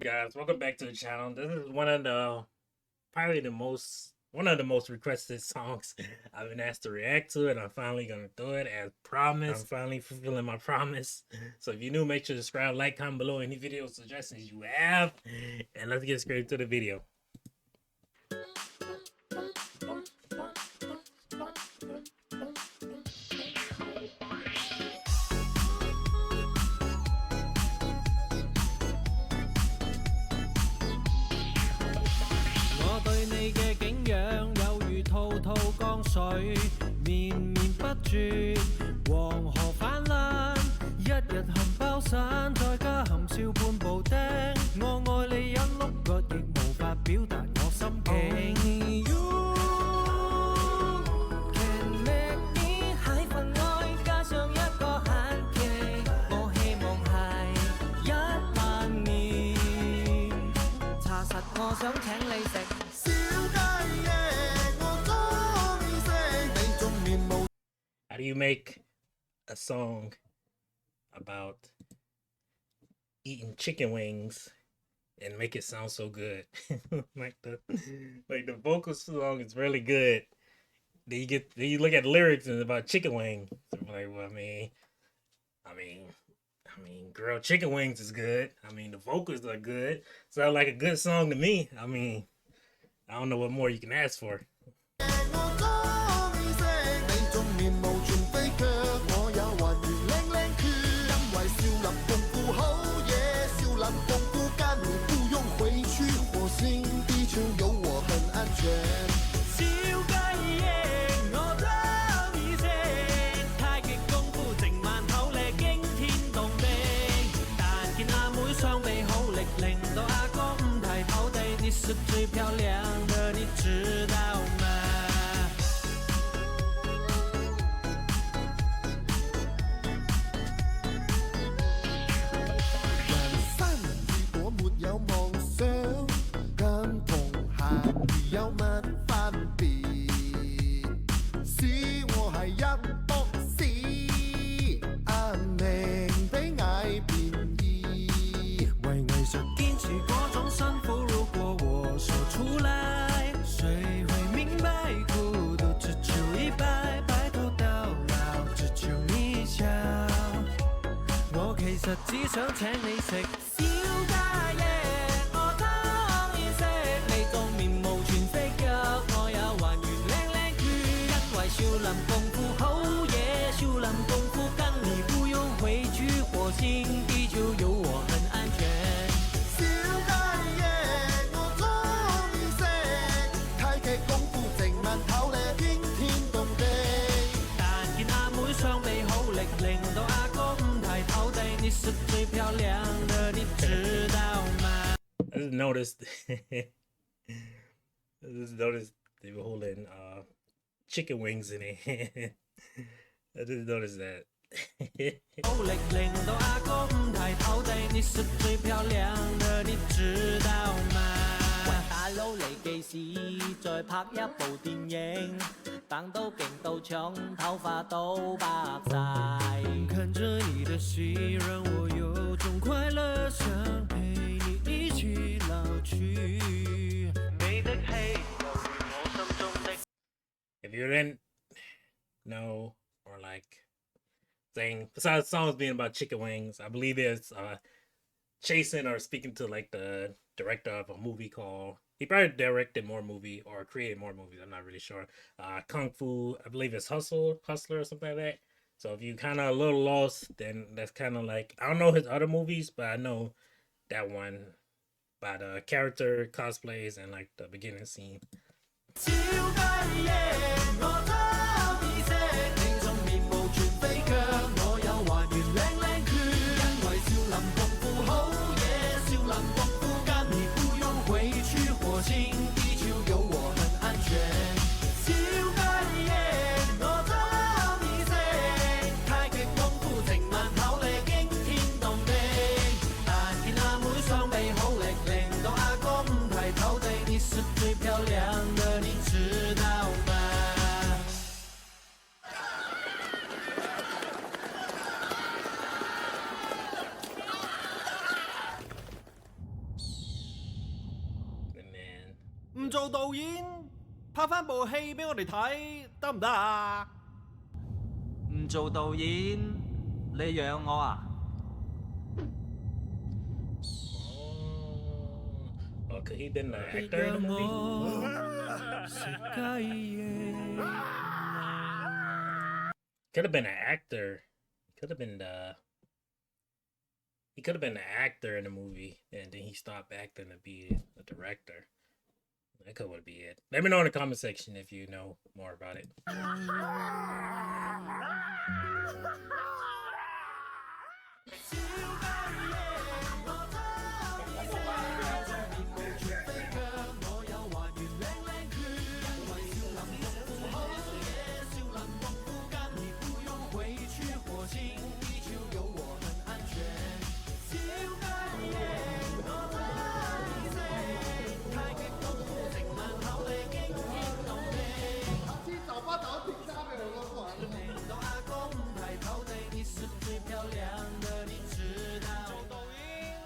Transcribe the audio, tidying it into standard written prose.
Guys, welcome back to the channel. This is one of the probably the most one of the most requested songs I've been asked to react to, and I'm finally gonna do it as promised. I'm finally fulfilling my promise. So if you're new, make sure to subscribe, like, comment below any video suggestions you have, and let's get straight to the video.黃河泛濫，一日含包散，再加含笑半步釘。我愛你一碌葛，亦無法表達我心境。You can make me 蟹份愛，加上一個限期，我希望係1萬年。查實我想請你食小雞翼，我鍾意食你仲面無。How do you make a song about eating chicken wings and make it sound so good? like the vocal song is really good. Then you look at the lyrics and it's about chicken wings. So I'm like, well, I mean, girl, chicken wings is good. I mean, the vocals are good. Sound like a good song to me. I mean, I don't know what more you can ask for.只想請你食小雞翼，我鍾意食你仲面無全色腳，我有還原靚靚圈，因為少林功夫好嘢，少林功夫跟你不用回去火星，地球有我很安全。小雞翼我鍾意食，太極功夫成晚跑咧驚天動地，但見阿妹雙臂好力，令到阿哥唔提頭地。I just noticed I just noticed they were holding chicken wings in their hand. I just noticed that. 好力令到阿哥唔提頭地，你是最漂亮的，你知道嗎？為大佬嚟記事，再拍一部電影，彈到勁到長，頭髮都白晒。看着你的戲，讓我有種快樂，想陪你一起老去。你的氣猶如我心中的。If you didn't know or like saying, besides songs being about chicken wings, I believe it's chasing or speaking to like the director of a movie called, he probably directed more movie or created more movies, I'm not really sure. Kung Fu, I believe it's Hustle, Hustler or something like that. So if you kind of a little lost, then that's kind of like, I don't know his other movies, but I know that one by the character cosplays and like the beginning scene. 唔做導演，拍翻部戲俾我哋睇得唔得啊？唔做導演，你養我啊？ Oh, could he been an actor in the movie? 食雞翼。 Could have been an actor. Could have been the. He could have been an actor in the movie, and then he stopped acting to be a director. That could be it. Let me know in the comment section if you know more about it.